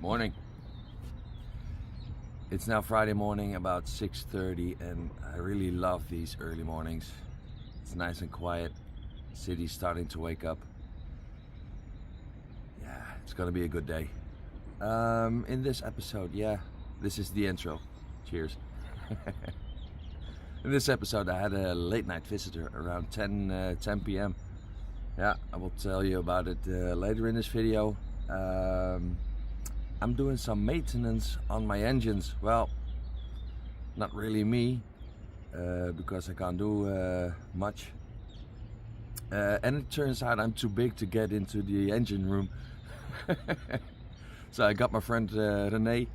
Morning. It's now Friday morning, about 6:30, and I really love these early mornings. It's nice and quiet. City's starting to wake up. Yeah, it's gonna be a good day. In this episode, this is the intro. Cheers. In this episode, I had a late night visitor around 10 p.m. Yeah, I will tell you about it later in this video. I'm doing some maintenance on my engines. Well, not really me, because I can't do much. And it turns out I'm too big to get into the engine room. So I got my friend René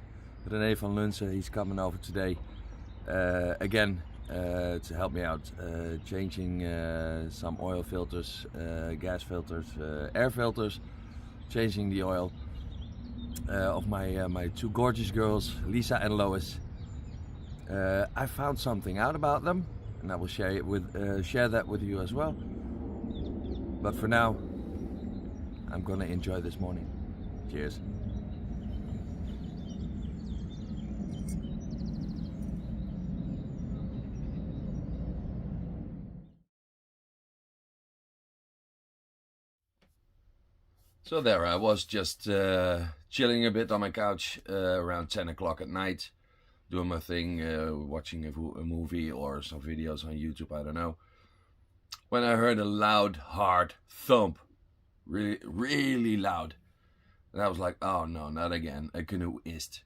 van Lunsen. He's coming over today again to help me out, changing some oil filters, gas filters, air filters, changing the oil of my two gorgeous girls, Lisa and Lois. I found something out about them, and I will share that with you as well. But for now, I'm gonna enjoy this morning. Cheers. So there I was, just chilling a bit on my couch around 10 o'clock at night, doing my thing, watching a movie or some videos on YouTube, I don't know, when I heard a loud, hard thump, really, really loud. And I was like, oh no, not again, a canoe ist.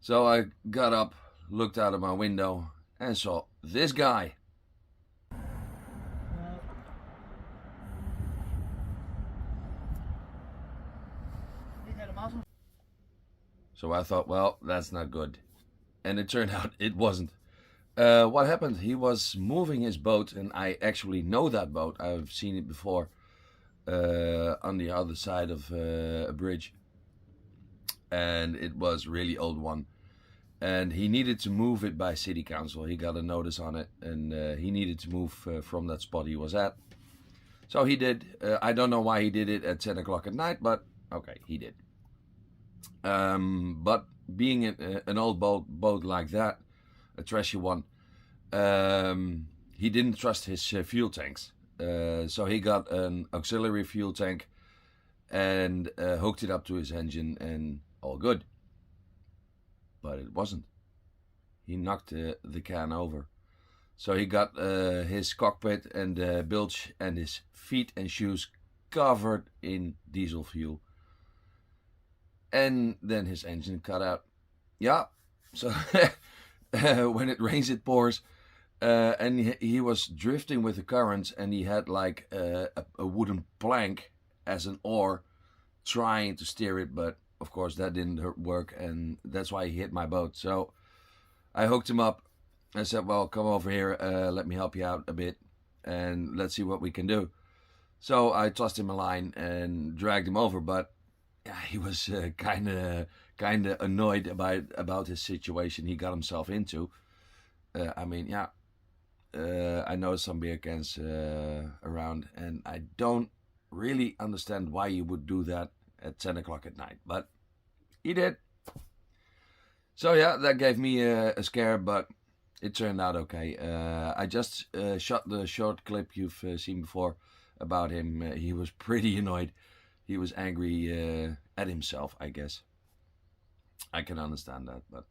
So I got up, looked out of my window, and saw this guy. So I thought, well, that's not good. And it turned out it wasn't. What happened? He was moving his boat, and I actually know that boat. I've seen it before on the other side of a bridge. And it was a really old one. And he needed to move it by city council. He got a notice on it, and he needed to move from that spot he was at. So he did. I don't know why he did it at 10 o'clock at night, but okay, he did. But being an old boat like that, a trashy one, he didn't trust his fuel tanks. So he got an auxiliary fuel tank and hooked it up to his engine, and all good. But it wasn't. He knocked the can over. So he got his cockpit and bilge and his feet and shoes covered in diesel fuel. And then his engine cut out. Yeah, so when it rains it pours. And he was drifting with the currents, and he had like a wooden plank as an oar, trying to steer it, but of course that didn't work, and that's why he hit my boat. So I hooked him up. I said, well, come over here, let me help you out a bit, and let's see what we can do. So I tossed him a line and dragged him over, but yeah, he was kind of annoyed about his situation he got himself into. I mean, yeah, I know some beer cans around, and I don't really understand why you would do that at 10 o'clock at night, but he did. So yeah, that gave me a scare, but it turned out okay. I just shot the short clip you've seen before about him. He was pretty annoyed. He was angry at himself, I guess. I can understand that, but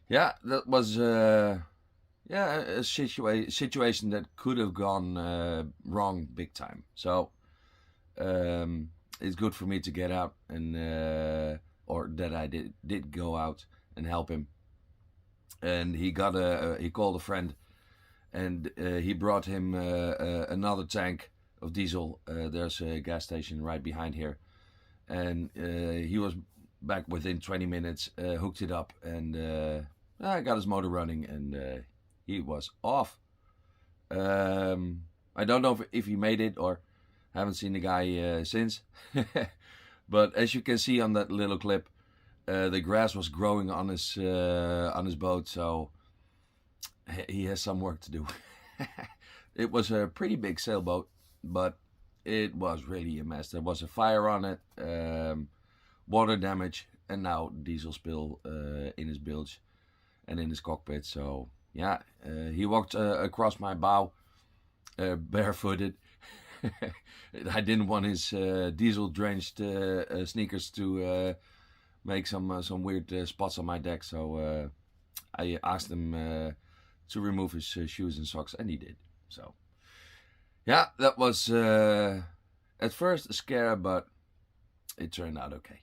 yeah, that was a situation that could have gone wrong big time. So it's good for me to get out, and or that I did go out and help him. And he called a friend, and he brought him another tank of diesel. There's a gas station right behind here, and he was back within 20 minutes, hooked it up, and I got his motor running, and he was off. I don't know if he made it, or haven't seen the guy since. But as you can see on that little clip, the grass was growing on his boat, so he has some work to do. It was a pretty big sailboat, but it was really a mess. There was a fire on it, water damage, and now diesel spill in his bilge and in his cockpit. So yeah, he walked across my bow barefooted. I didn't want his diesel drenched sneakers to make some weird spots on my deck, so I asked him to remove his shoes and socks, and he did. So yeah, that was at first a scare, but it turned out okay.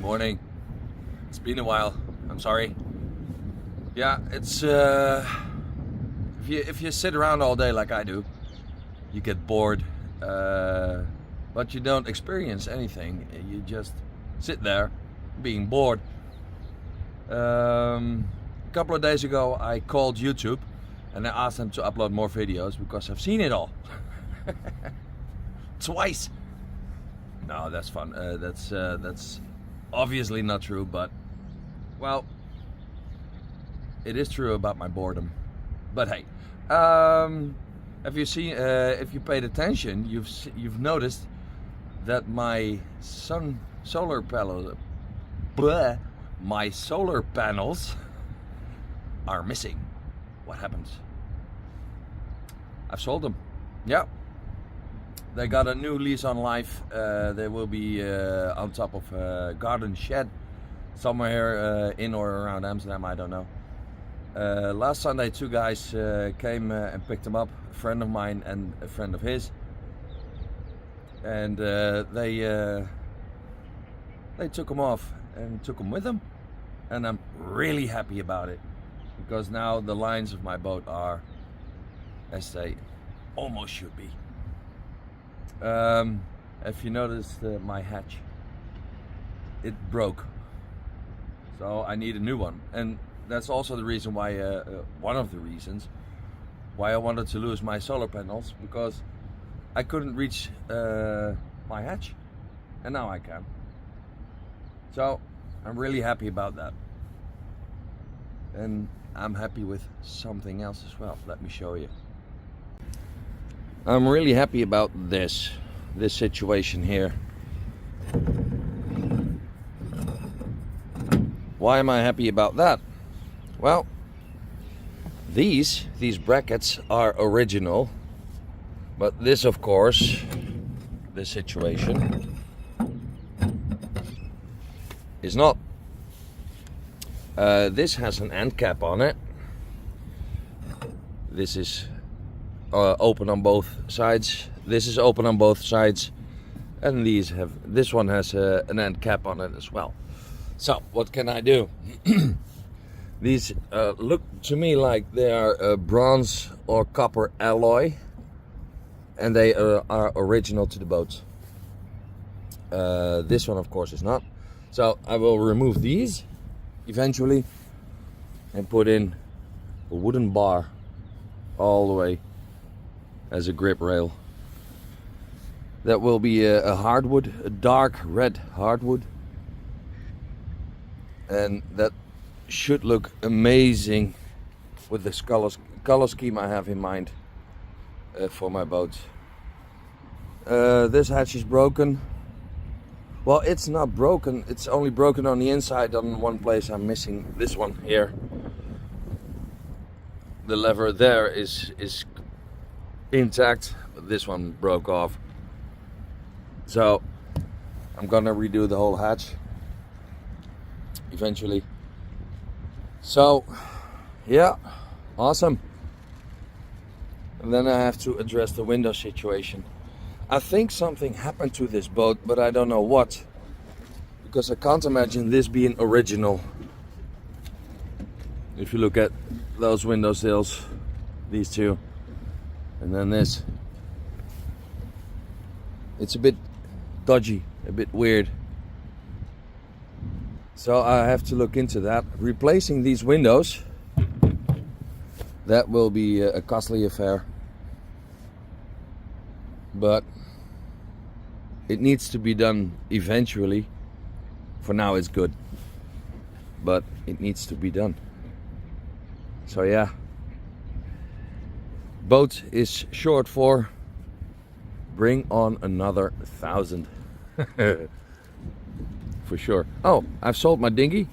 Morning. It's been a while. I'm sorry. Yeah, it's if you sit around all day like I do, you get bored, but you don't experience anything. You just sit there being bored. A couple of days ago I called YouTube and I asked them to upload more videos because I've seen it all. Twice. No, that's fun. That's obviously not true, but well, it is true about my boredom. But hey, if you paid attention, you've noticed that my solar panels are missing. What happens? I've sold them. Yeah. They got a new lease on life. They will be on top of a garden shed somewhere in or around Amsterdam, I don't know. Last Sunday, two guys came and picked them up, a friend of mine and a friend of his. And they took them off and took them with them. And I'm really happy about it, because now the lines of my boat are as they almost should be. If you noticed my hatch, it broke, so I need a new one, and that's also the reason why one of the reasons why I wanted to lose my solar panels, because I couldn't reach my hatch, and now I can. So I'm really happy about that, and I'm happy with something else as well. Let me show you. I'm really happy about this situation here. Why am I happy about that? Well, these brackets are original, but this, of course, this situation is not. This has an end cap on it. This is open on both sides. This is open on both sides, and this one has an end cap on it as well. So what can I do? These look to me like they are bronze or copper alloy, and they are original to the boats. This one, of course, is not. So I will remove these eventually and put in a wooden bar all the way as a grip rail. That will be a hardwood, a dark red hardwood. and that should look amazing with this color scheme I have in mind for my boat. This hatch is broken. Well, it's not broken, it's only broken on the inside. On one place I'm missing this one here. The lever there is intact, but this one broke off. So I'm gonna redo the whole hatch eventually. So yeah, awesome. And then I have to address the window situation. I think something happened to this boat, but I don't know what, because I can't imagine this being original. If you look at those window sills, these two, and then this, it's a bit dodgy, a bit weird. So I have to look into that. Replacing these windows, that will be a costly affair, but it needs to be done eventually. For now it's good, but it needs to be done. So yeah, boat is short for bring on another 1,000 for sure. Oh, I've sold my dinghy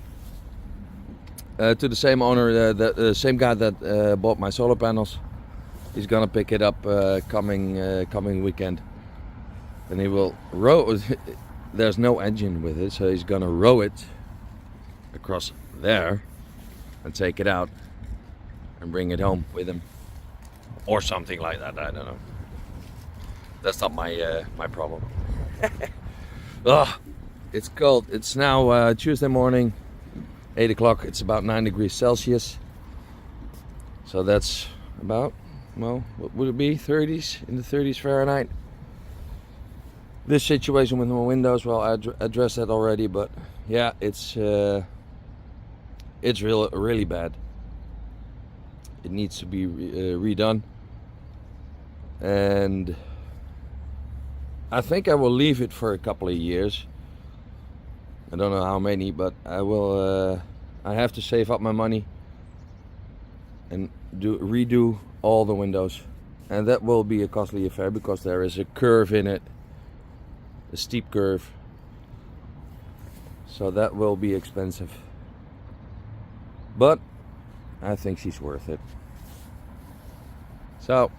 to the same owner, the same guy that bought my solar panels. He's gonna pick it up coming weekend, and he will row. There's no engine with it, so he's gonna row it across there and take it out and bring it home with him, or something like that. I don't know. That's not my my problem. Oh, it's cold. It's now Tuesday morning, 8 o'clock. It's about 9 degrees Celsius. So that's about, well, what would it be? 30s, in the 30s Fahrenheit. This situation with my windows, well, I addressed that already, but yeah, it's really bad. It needs to be redone, and I think I will leave it for a couple of years. I don't know how many, but I will. I have to save up my money and redo all the windows, and that will be a costly affair because there is a curve in it, a steep curve. So that will be expensive, but I think she's worth it. So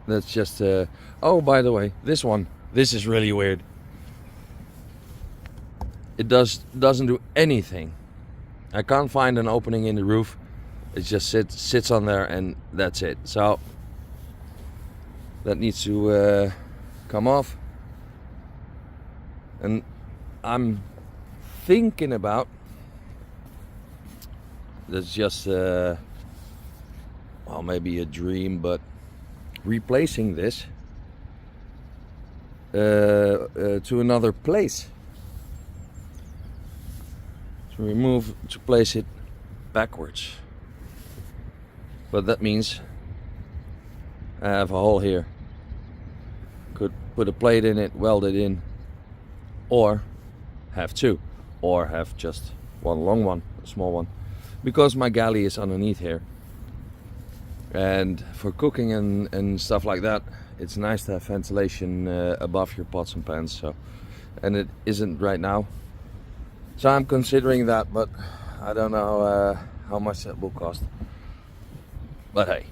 that's just oh, by the way, this is really weird. It doesn't do anything. I can't find an opening in the roof. It just sits on there, and that's it. So that needs to come off. And I'm thinking about, that's just well, maybe a dream, but replacing this to another place. To place it backwards. But that means I have a hole here. Could put a plate in it, weld it in, or have two, or have just one long one, a small one, because my galley is underneath here, and for cooking and stuff like that, it's nice to have ventilation above your pots and pans. So, and it isn't right now. So I'm considering that, but I don't know how much that will cost. But hey,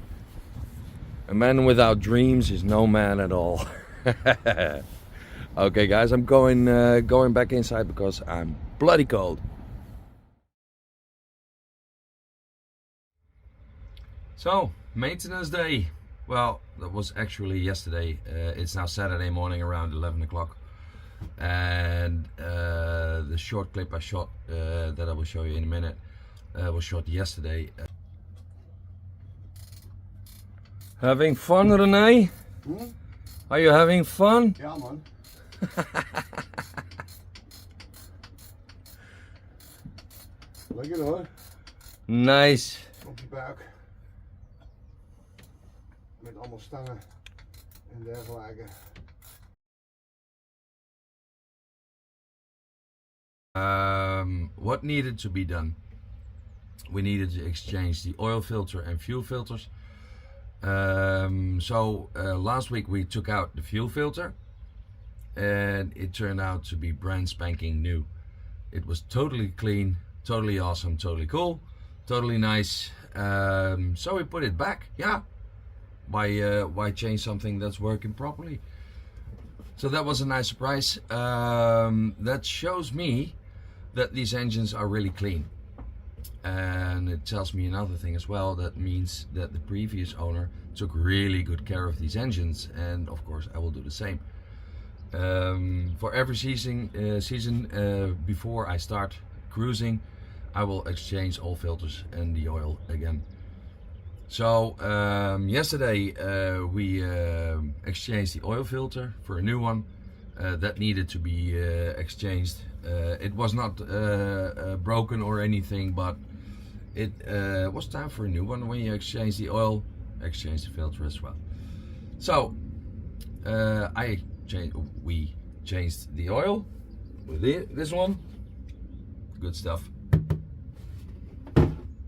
a man without dreams is no man at all. Okay, guys, I'm going back inside because I'm bloody cold. So, maintenance day. Well, that was actually yesterday. It's now Saturday morning around 11 o'clock. And the short clip I shot that I will show you in a minute was shot yesterday. Having fun, René? Hmm? Are you having fun? Yeah, man. Lekker hoor. Nice. Op je buik. Met allemaal stangen en dergelijke. What needed to be done? We needed to exchange the oil filter and fuel filters. Last week we took out the fuel filter, and it turned out to be brand spanking new. It was totally clean, totally awesome, totally cool, totally nice. So we put it back. Yeah, why change something that's working properly? So that was a nice surprise. That shows me that these engines are really clean, and it tells me another thing as well. That means that the previous owner took really good care of these engines, and of course I will do the same. For every season before I start cruising, I will exchange all filters and the oil again. So yesterday we exchanged the oil filter for a new one that needed to be exchanged. It was not broken or anything, but it was time for a new one. When you exchange the oil, exchange the filter as well. So we changed the oil with this one. Good stuff.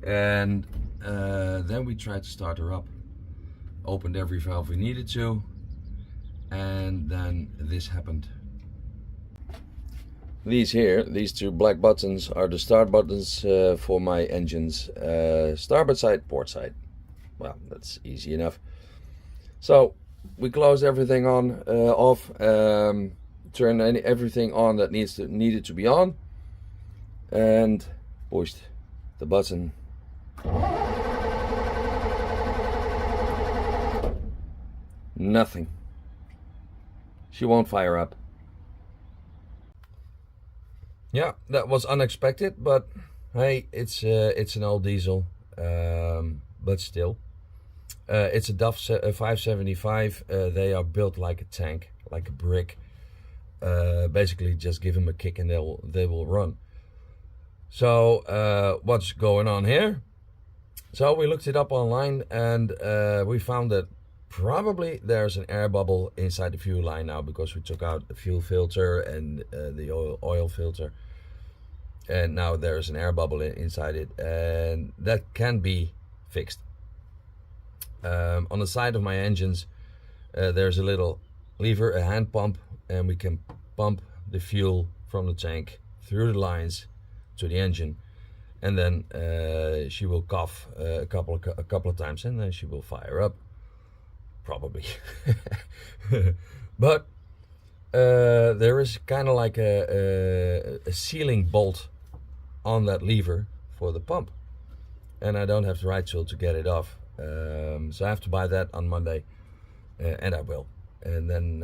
And then we tried to start her up. Opened every valve we needed to, and then this happened. These two black buttons are the start buttons for my engines, starboard side, port side. Well, that's easy enough. So we closed everything off, turned everything on that needed to be on, and pushed the button. Nothing. She won't fire up. Yeah, that was unexpected, but hey, it's an old diesel, but still. It's a DAF 575. They are built like a tank, like a brick. Basically, just give them a kick and they will run. So what's going on here? So we looked it up online, and we found that probably there's an air bubble inside the fuel line now, because we took out the fuel filter and the oil filter, and now there's an air bubble inside it, and that can be fixed. On the side of my engines there's a little lever, a hand pump, and we can pump the fuel from the tank through the lines to the engine, and then she will cough a couple of times, and then she will fire up, probably. But there is kind of like a sealing bolt on that lever for the pump, and I don't have the right tool to get it off. So I have to buy that on Monday, and I will, and then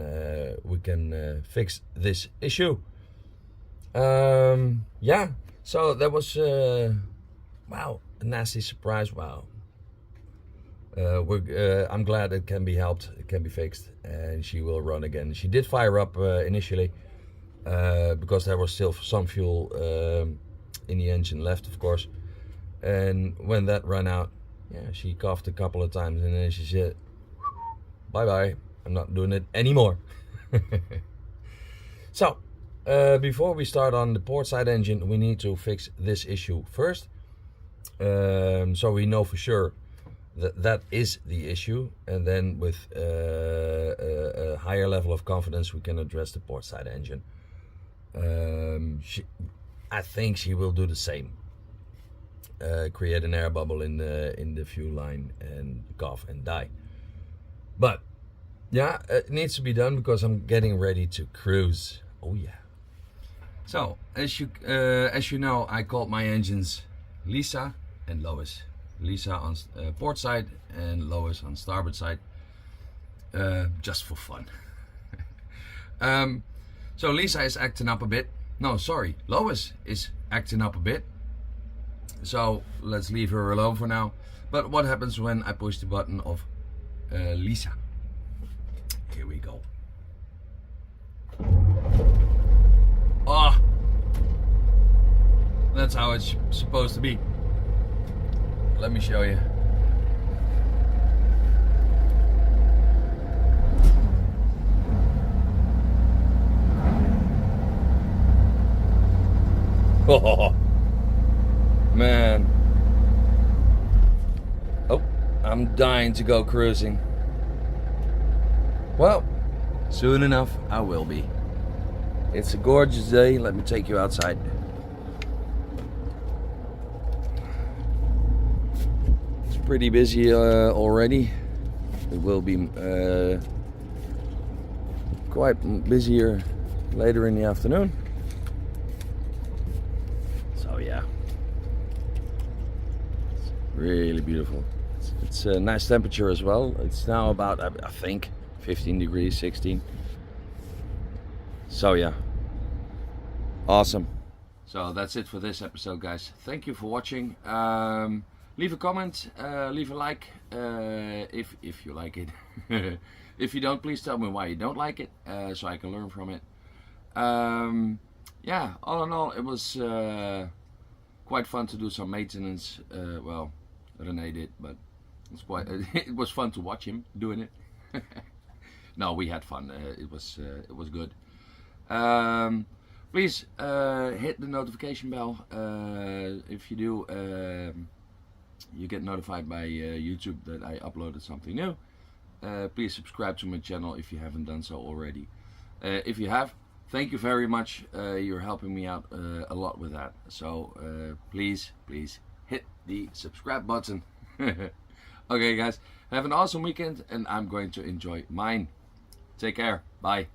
we can fix this issue. Yeah, so that was wow, a nasty surprise. Wow. I'm glad it can be helped, it can be fixed, and she will run again. She did fire up initially, because there was still some fuel in the engine left, of course, and when that ran out, yeah, she coughed a couple of times, and then she said, bye bye, I'm not doing it anymore. So before we start on the port side engine, we need to fix this issue first, so we know for sure that is the issue, and then with a higher level of confidence we can address the port side engine. I think she will do the same, create an air bubble in the fuel line and cough and die. But yeah, it needs to be done because I'm getting ready to cruise. Oh yeah. So as you know, I called my engines Lisa and Lois. Lisa on port side and Lois on starboard side, just for fun. So Lisa is acting up a bit. No, sorry, Lois is acting up a bit. So let's leave her alone for now. But what happens when I push the button of Lisa? Here we go. Ah, that's how it's supposed to be. Let me show you. Oh, man. Oh, I'm dying to go cruising. Well, soon enough I will be. It's a gorgeous day. Let me take you outside. It's pretty busy already. It will be quite busier later in the afternoon. So yeah, it's really beautiful. It's a nice temperature as well. It's now about, I think, 15 degrees, 16. So yeah, awesome. So that's it for this episode, guys. Thank you for watching. Leave a comment, leave a like if you like it. If you don't, please tell me why you don't like it, so I can learn from it. Yeah, all in all, it was quite fun to do some maintenance. Well, René did, but it's quite it was fun to watch him doing it. No, we had fun. It was good. Please hit the notification bell. If you do, you get notified by YouTube that I uploaded something new. Please subscribe to my channel if you haven't done so already. If you have, thank you very much. You're helping me out a lot with that. So please hit the subscribe button. Okay, guys, have an awesome weekend, and I'm going to enjoy mine. Take care. Bye.